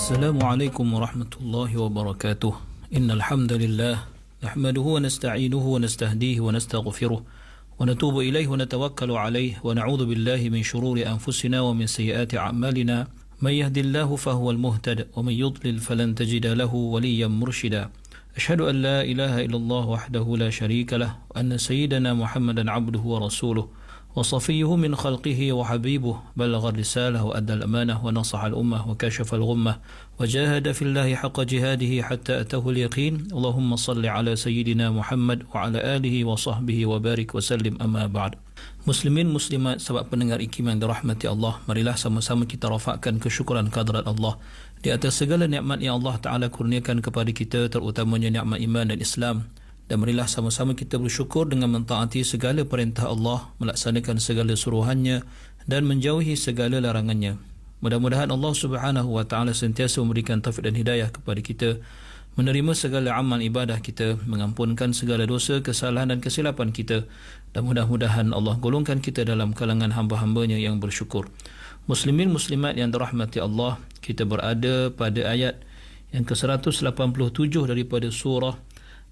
السلام عليكم ورحمة الله وبركاته. إن الحمد لله نحمده ونستعينه ونستهديه ونستغفره ونتوب إليه ونتوكل عليه ونعوذ بالله من شرور أنفسنا ومن سيئات أعمالنا. من يهد الله فهو المهتد ومن يضلل فلن تجد له وليا مرشدا. أشهد أن لا إله إلا الله وحده لا شريك له وأن سيدنا محمدا عبده ورسوله وصفيه من خلقه وحبيبه بلغ الرسالة وأدى الأمانة ونصح الأمة وكشف الغمة وجاهد في الله حق جهاده حتى أتاه اليقين. اللهم صل على سيدنا محمد وعلى آله وصحبه وبارك وسلم. أما بعد. Muslimin muslimat, sahabat pendengar ikiman dirahmati Allah, marilah sama-sama kita rafakkan kesyukuran kehadrat Allah di atas segala nikmat yang Allah Ta'ala kurniakan kepada kita, terutamanya nikmat iman dan Islam. Dan marilah sama-sama kita bersyukur dengan mentaati segala perintah Allah, melaksanakan segala suruhannya dan menjauhi segala larangannya. Mudah-mudahan Allah Subhanahu wa Ta'ala sentiasa memberikan taufik dan hidayah kepada kita, menerima segala amal ibadah kita, mengampunkan segala dosa, kesalahan dan kesilapan kita, dan mudah-mudahan Allah golongkan kita dalam kalangan hamba-hambanya yang bersyukur. Muslimin muslimat yang dirahmati Allah, kita berada pada ayat yang ke-187 daripada surah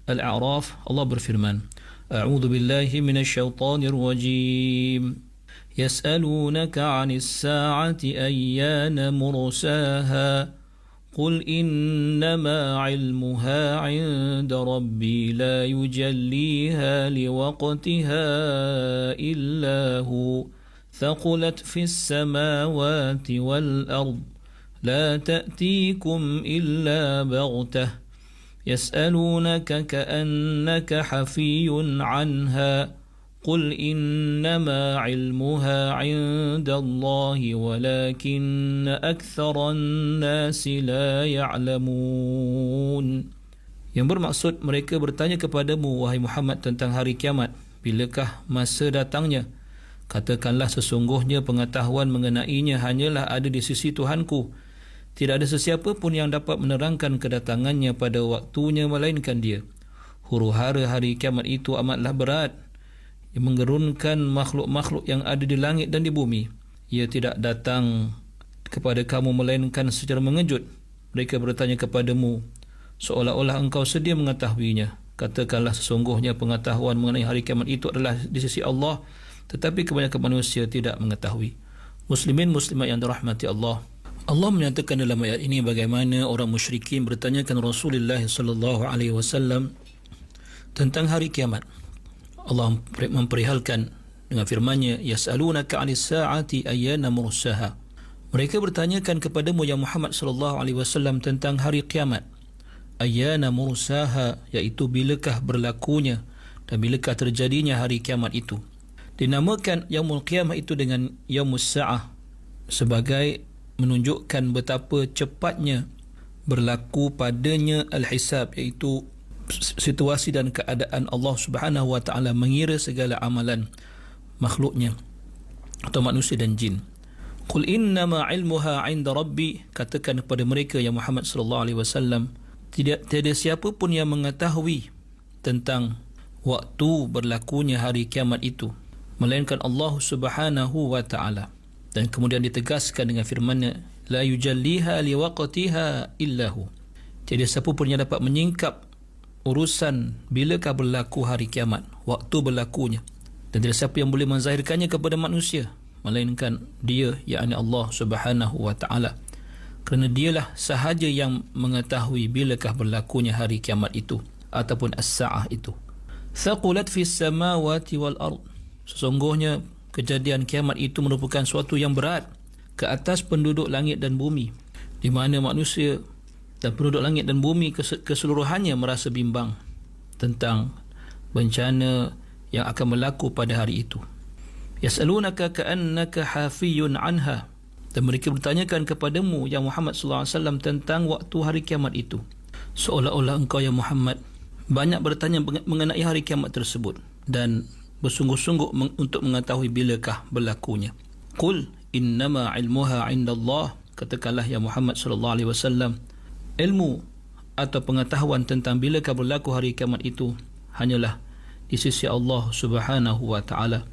Al-A'raf. Allah berfirman, A'udzu billahi minasyaitonir rajim. Yas'alunaka 'anis sa'ati ayyana mursaha. Qul innama 'ilmuha 'inda rabbi la yujalliha liwaqtiha illa hu. Thaqulat fis samawati wal ard. La ta'tikum illa baghtah. يسألونك كأنك حفي عنها قل إنما علمها عند الله ولكن أكثر الناس لا يعلمون. Yang bermaksud, mereka bertanya kepadamu wahai Muhammad tentang hari kiamat, bilakah masa datangnya? Katakanlah, sesungguhnya pengetahuan mengenainya hanyalah ada di sisi Tuhanku. Tidak ada sesiapa pun yang dapat menerangkan kedatangannya pada waktunya melainkan Dia. Huru-hara hari kiamat itu amatlah berat, yang menggerunkan makhluk-makhluk yang ada di langit dan di bumi. Ia tidak datang kepada kamu melainkan secara mengejut. Mereka bertanya kepadamu seolah-olah engkau sedia mengetahuinya. Katakanlah, sesungguhnya pengetahuan mengenai hari kiamat itu adalah di sisi Allah, tetapi kebanyakan manusia tidak mengetahui. Muslimin muslimat yang dirahmati Allah, Allah menyatakan dalam ayat ini bagaimana orang musyrikin bertanyakan Rasulullah sallallahu alaihi wasallam tentang hari kiamat. Allah memperihalkan dengan firman-Nya, yas'alunaka 'anis sa'ati ayyana mursaha. Mereka bertanyakan kepadamu ya Muhammad sallallahu alaihi wasallam tentang hari kiamat. Ayyana mursaha, iaitu bilakah berlakunya dan bilakah terjadinya hari kiamat itu. Dinamakan yaumul qiyamah itu dengan yaumus sa'ah sebagai menunjukkan betapa cepatnya berlaku padanya al-hisab, iaitu situasi dan keadaan Allah Subhanahu wa Ta'ala mengira segala amalan makhluknya atau manusia dan jin. Qul innama 'ilmuha 'inda rabbi, katakan kepada mereka ya Muhammad sallallahu alaihi wasallam, tiada siapa pun yang mengetahui tentang waktu berlakunya hari kiamat itu melainkan Allah Subhanahu wa Ta'ala. Dan kemudian ditegaskan dengan firman-Nya, la yujalliha liwaqtiha illahu. Tiada siapa pun yang dapat menyingkap urusan bilakah berlaku hari kiamat, waktu berlakunya, dan tidak siapa yang boleh menzahirkannya kepada manusia melainkan Dia, yakni Allah Subhanahu wa Ta'ala. Kerana Dialah sahaja yang mengetahui bilakah berlakunya hari kiamat itu ataupun as-sa'ah itu. Thaqulat fis samawati wal ard. Sesungguhnya kejadian kiamat itu merupakan suatu yang berat ke atas penduduk langit dan bumi, di mana manusia dan penduduk langit dan bumi keseluruhannya merasa bimbang tentang bencana yang akan berlaku pada hari itu. Yas'alunaka ka'annaka hafiyun anha. Dan mereka bertanyakan kepadamu ya Muhammad sallallahu alaihi wasallam tentang waktu hari kiamat itu, seolah-olah engkau ya Muhammad banyak bertanya mengenai hari kiamat tersebut dan bersungguh-sungguh untuk mengetahui bilakah berlakunya. Qul innama 'ilmuha 'inda Allah. Katakanlah ya Muhammad sallallahu alaihi wasallam, ilmu atau pengetahuan tentang bilakah berlaku hari kiamat itu hanyalah di sisi Allah Subhanahu wa Ta'ala,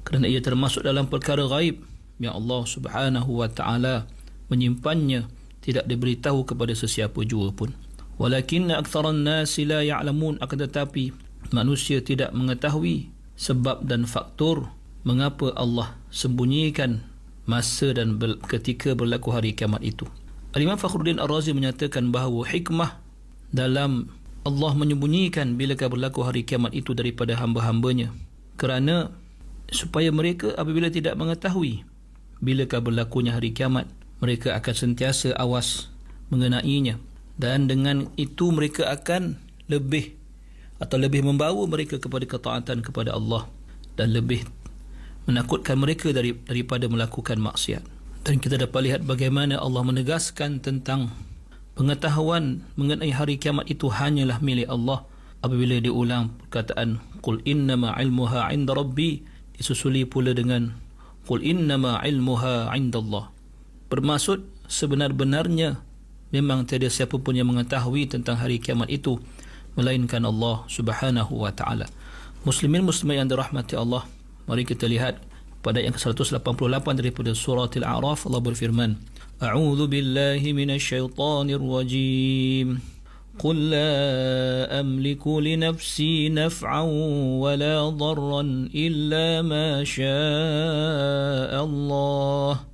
kerana ia termasuk dalam perkara ghaib yang Allah Subhanahu wa Ta'ala menyimpannya tidak diberitahu kepada sesiapa jua pun. Walakinna aktsaran nasi la ya'lamun, akan tetapi manusia tidak mengetahui sebab dan faktor mengapa Allah sembunyikan masa dan ketika berlaku hari kiamat itu. Al-Imam Fakhruddin Ar-Razi menyatakan bahawa hikmah dalam Allah menyembunyikan bilakah berlaku hari kiamat itu daripada hamba-hambanya, kerana supaya mereka apabila tidak mengetahui bilakah berlakunya hari kiamat, mereka akan sentiasa awas mengenainya, dan dengan itu mereka akan lebih membawa mereka kepada ketaatan kepada Allah dan lebih menakutkan mereka daripada melakukan maksiat. Dan kita dapat lihat bagaimana Allah menegaskan tentang pengetahuan mengenai hari kiamat itu hanyalah milik Allah apabila diulang perkataan qul innama ilmuha 'inda rabbi, disusuli pula dengan qul innama ilmuha 'indallah. Bermaksud sebenar-benarnya memang tiada siapa pun yang mengetahui tentang hari kiamat itu melainkan Allah Subhanahu wa taala. Muslimin muslimat yang dirahmati Allah, mari kita lihat pada ayat ke-188 daripada surah Al-A'raf. Allah berfirman, A'udzu billahi minasyaitonir rajim. Qul la amliku li nafsi naf'an wa la dharran illa ma syaa Allah.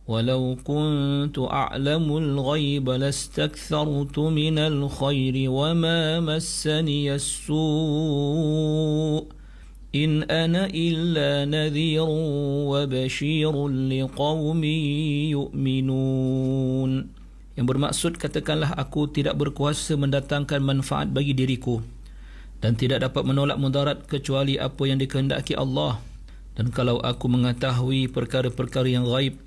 ولو كنت أعلم الغيب لاستكثرت من الخير وما مسني السوء إن أنا إلا نذير وبشير لقوم يؤمنون. Yang bermaksud, katakanlah aku tidak berkuasa mendatangkan manfaat bagi diriku dan tidak dapat menolak mudarat kecuali apa yang dikehendaki Allah. Dan kalau aku mengetahui perkara-perkara yang gaib,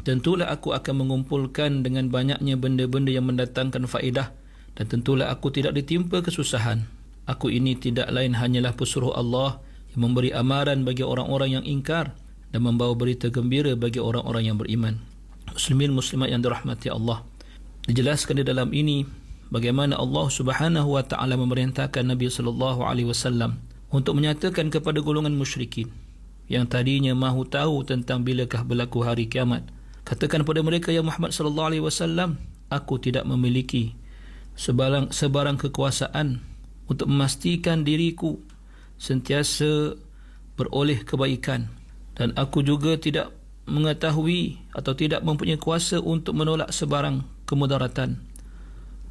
tentulah aku akan mengumpulkan dengan banyaknya benda-benda yang mendatangkan faedah, dan tentulah aku tidak ditimpa kesusahan. Aku ini tidak lain hanyalah pesuruh Allah yang memberi amaran bagi orang-orang yang ingkar dan membawa berita gembira bagi orang-orang yang beriman. Muslimin muslimat yang dirahmati Allah, dijelaskan di dalam ini bagaimana Allah Subhanahu wa taala memerintahkan Nabi sallallahu alaihi wasallam untuk menyatakan kepada golongan musyrikin yang tadinya mahu tahu tentang bilakah berlaku hari kiamat, katakan kepada mereka, ya Muhammad sallallahu alaihi wasallam, aku tidak memiliki sebarang kekuasaan untuk memastikan diriku sentiasa beroleh kebaikan, dan aku juga tidak mengetahui atau tidak mempunyai kuasa untuk menolak sebarang kemudaratan,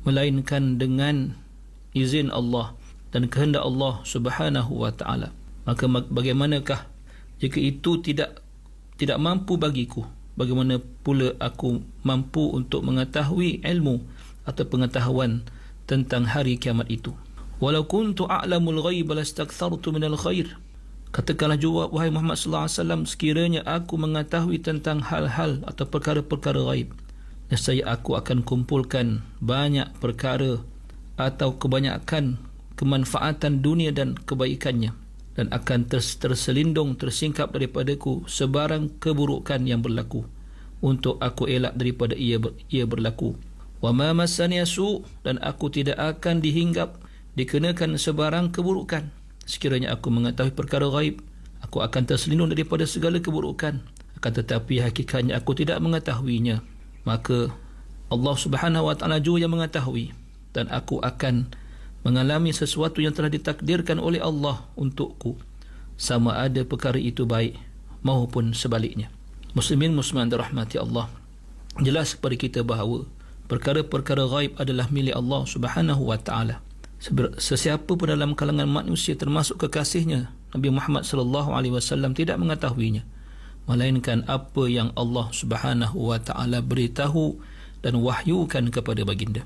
melainkan dengan izin Allah dan kehendak Allah Subhanahu wa taala. Maka bagaimanakah jika itu tidak mampu bagiku? Bagaimana pula aku mampu untuk mengetahui ilmu atau pengetahuan tentang hari kiamat itu? Walau kuntu a'lamul ghaib lastakthartu minal khair. Katakanlah juga, wahai Muhammad sallallahu alaihi wasallam, sekiranya aku mengetahui tentang hal-hal atau perkara-perkara ghaib, nescaya aku akan kumpulkan banyak perkara atau kebanyakan kemanfaatan dunia dan kebaikannya, dan akan terselindung, tersingkap daripadaku sebarang keburukan yang berlaku, untuk aku elak daripada ia berlaku. Wa ma massani su, dan aku tidak akan dihinggap dikenakan sebarang keburukan. Sekiranya aku mengetahui perkara gaib, aku akan terselindung daripada segala keburukan. Akan tetapi hakikatnya aku tidak mengetahuinya, maka Allah Subhanahu wa taala juga yang mengetahui, dan aku akan mengalami sesuatu yang telah ditakdirkan oleh Allah untukku, sama ada perkara itu baik maupun sebaliknya. Muslimin muslimat dirahmati Allah, jelas kepada kita bahawa perkara-perkara gaib adalah milik Allah Subhanahu wa taala. Sesiapa pun dalam kalangan manusia, termasuk kekasihnya Nabi Muhammad sallallahu alaihi wasallam, tidak mengetahuinya, melainkan apa yang Allah Subhanahu wa taala beritahu dan wahyukan kepada baginda.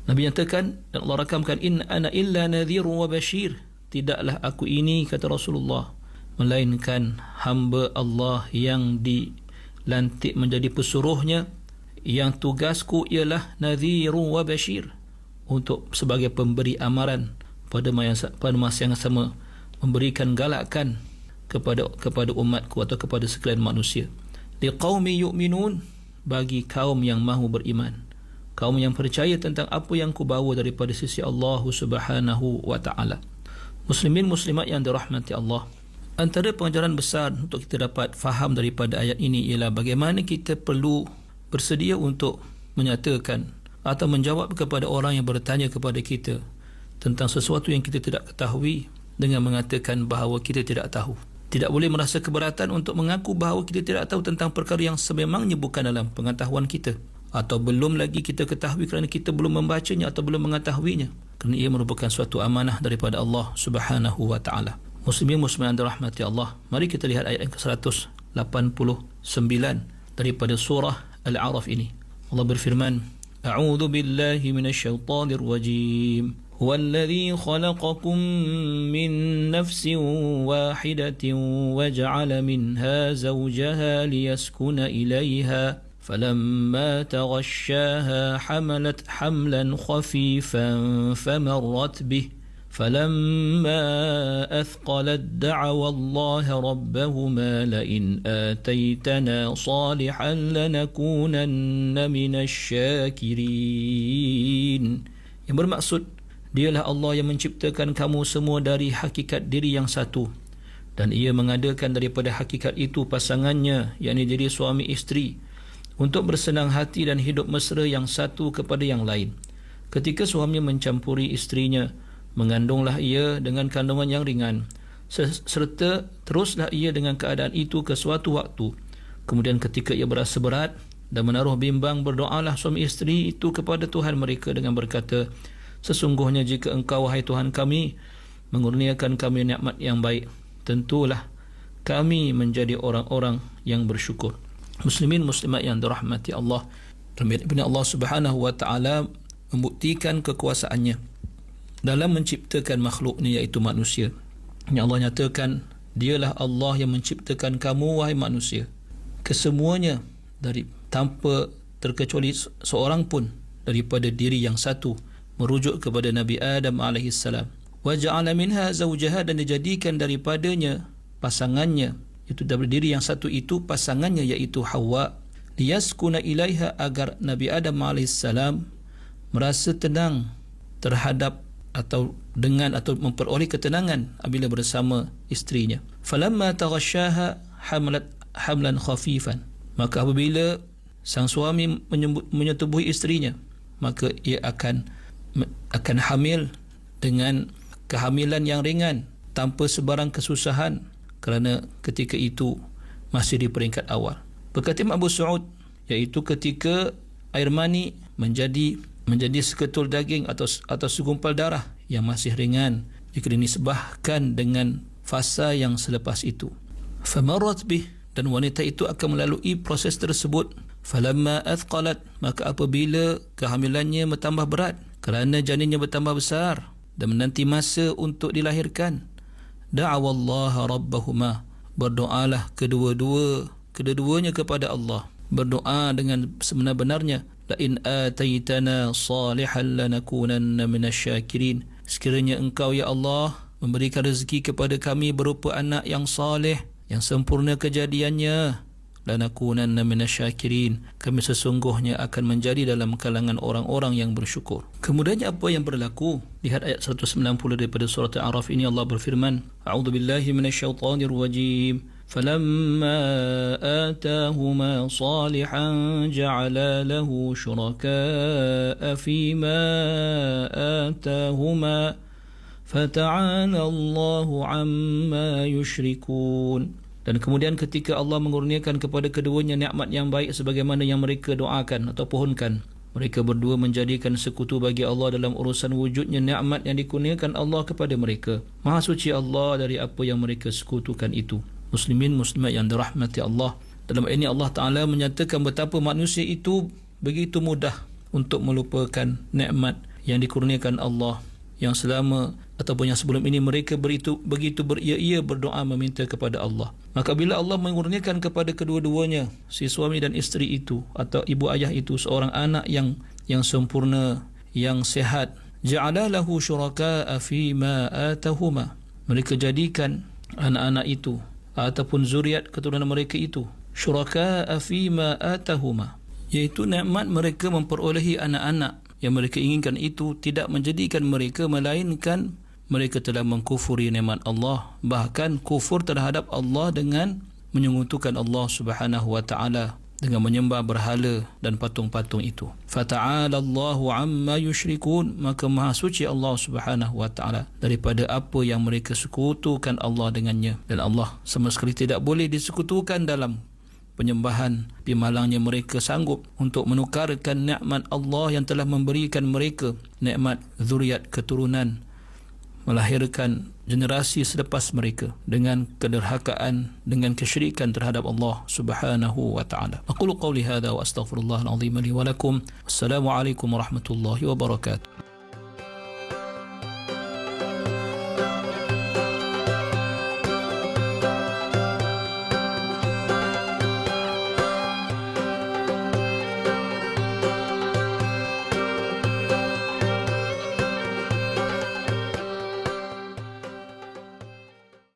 Nabi nyatakan dan Allah rakamkan, in ana illa nadhirun wa bashir, tidaklah aku ini, kata Rasulullah, melainkan hamba Allah yang dilantik menjadi pesuruhnya, yang tugasku ialah nadhirun wa bashir, untuk sebagai pemberi amaran pada masa yang sama, memberikan galakan kepada umatku atau kepada sekalian manusia. Liqaumi yu'minun, bagi kaum yang mahu beriman, kaum yang percaya tentang apa yang ku bawa daripada sisi Allah Subhanahu wa taala. Muslimin muslimat yang dirahmati Allah, antara pengajaran besar untuk kita dapat faham daripada ayat ini ialah bagaimana kita perlu bersedia untuk menyatakan atau menjawab kepada orang yang bertanya kepada kita tentang sesuatu yang kita tidak ketahui dengan mengatakan bahawa kita tidak tahu. Tidak boleh merasa keberatan untuk mengaku bahawa kita tidak tahu tentang perkara yang sememangnya bukan dalam pengetahuan kita, atau belum lagi kita ketahui kerana kita belum membacanya atau belum mengetahuinya, kerana ia merupakan suatu amanah daripada Allah Subhanahu wa taala. Muslimin muslimat yang dirahmati Allah, mari kita lihat ayat yang ke-189 daripada surah Al-A'raf ini. Allah berfirman, A'udzu billahi minasyaitonir rajim. Huwallazi khalaqakum min nafsin wahidatin wa ja'ala minha zawjaha liyaskuna ilayha falamma taghashaha hamalat hamlan khafifan famarrat bih فلما أثقلت دعوا الله ربهما لئن آتيتنا صالحا لنكونن من الشاكرين. Yang bermaksud, dialah Allah yang menciptakan kamu semua dari hakikat diri yang satu, dan ia mengadakan daripada hakikat itu pasangannya, yakni jadi suami isteri, untuk bersenang hati dan hidup mesra yang satu kepada yang lain. Ketika suami mencampuri isterinya, mengandunglah ia dengan kandungan yang ringan, serta teruslah ia dengan keadaan itu ke suatu waktu. Kemudian ketika ia berasa berat dan menaruh bimbang, berdoalah suami isteri itu kepada Tuhan mereka dengan berkata, sesungguhnya jika engkau, wahai Tuhan kami, mengurniakan kami nikmat yang baik, tentulah kami menjadi orang-orang yang bersyukur. Muslimin muslimat yang dirahmati Allah, Allah Subhanahu wa taala membuktikan kekuasaannya dalam menciptakan makhluknya, iaitu manusia. Yang Allah nyatakan, dialah Allah yang menciptakan kamu, wahai manusia, kesemuanya dari tanpa terkecuali seorang pun daripada diri yang satu, merujuk kepada Nabi Adam AS. Wa ja'ala minha zawjaha, dan dijadikan daripadanya pasangannya, itu dari diri yang satu itu pasangannya, iaitu Hawa, liyaskuna ilaiha, agar Nabi Adam AS merasa tenang terhadap atau memperoleh ketenangan apabila bersama isterinya. Falamma taghashaha hamalat hamlan khafifan, maka apabila sang suami menyetubuhi isterinya, maka ia akan hamil dengan kehamilan yang ringan tanpa sebarang kesusahan, kerana ketika itu masih di peringkat awal. Berkata Abu Sa'ud, iaitu ketika air mani menjadi seketul daging atau segumpal darah yang masih ringan jika dinisbahkan dengan fasa yang selepas itu. Famarrat bih, dan wanita itu akan melalui proses tersebut. Falamma athqalat, maka apabila kehamilannya bertambah berat kerana janinnya bertambah besar dan menanti masa untuk dilahirkan, da'awallaha rabbahuma, berdoalah kedua-duanya kepada Allah, berdoa dengan sebenar-benarnya, la in ataitana salihan lanakunanna minasyakirin, sekiranya engkau ya Allah memberikan rezeki kepada kami berupa anak yang saleh, yang sempurna kejadiannya, lanakunanna minasyakirin, kami sesungguhnya akan menjadi dalam kalangan orang-orang yang bersyukur. Kemudian apa yang berlaku? Lihat ayat 190 daripada surah Al-A'raf ini. Allah berfirman, a'udzu billahi minasyaitonir rajim. فَلَمَّا آتَاهُمَا صَالِحًا جَعَلَا لَهُ شُرَكَاءَ فِيمَا آتَاهُمَا فَتَعَالَى اللَّهُ عَمَّا يُشْرِكُونَ. Dan kemudian ketika Allah mengurniakan kepada keduanya nikmat yang baik sebagaimana yang mereka doakan atau pohonkan, mereka berdua menjadikan sekutu bagi Allah dalam urusan wujudnya nikmat yang dikurniakan Allah kepada mereka. Maha suci Allah dari apa yang mereka sekutukan itu. Muslimin muslimat yang dirahmati Allah, dalam ini Allah Ta'ala menyatakan betapa manusia itu begitu mudah untuk melupakan nikmat yang dikurniakan Allah, yang selama ataupun yang sebelum ini mereka begitu beria-ia berdoa meminta kepada Allah. Maka bila Allah mengurniakan kepada kedua-duanya, si suami dan isteri itu atau ibu ayah itu, seorang anak yang sempurna, yang sehat, ja'ala lahu syuraka'a fi ma atahuma, mereka jadikan anak-anak itu ataupun zuriat keturunan mereka itu syuraka'a fi ma atahuma, iaitu nikmat mereka memperolehi anak-anak yang mereka inginkan itu tidak menjadikan mereka, melainkan mereka telah mengkufuri nikmat Allah, bahkan kufur terhadap Allah dengan menyekutukan Allah Subhanahu wa taala dengan menyembah berhala dan patung-patung itu. Fata'ala Allahu amma yushrikun, maka maha suci Allah Subhanahu wa taala daripada apa yang mereka sekutukan Allah dengannya. Dan Allah sama sekali tidak boleh disekutukan dalam penyembahan. Di malangnya mereka sanggup untuk menukarkan nikmat Allah yang telah memberikan mereka nikmat zuriat keturunan, melahirkan generasi selepas mereka dengan kederhakaan, dengan kesyirikan terhadap Allah Subhanahu wa taala. Aqulu qawli hadha wa astaghfirullah al-azim li wa lakum. Wassalamu alaikum warahmatullahi wabarakatuh.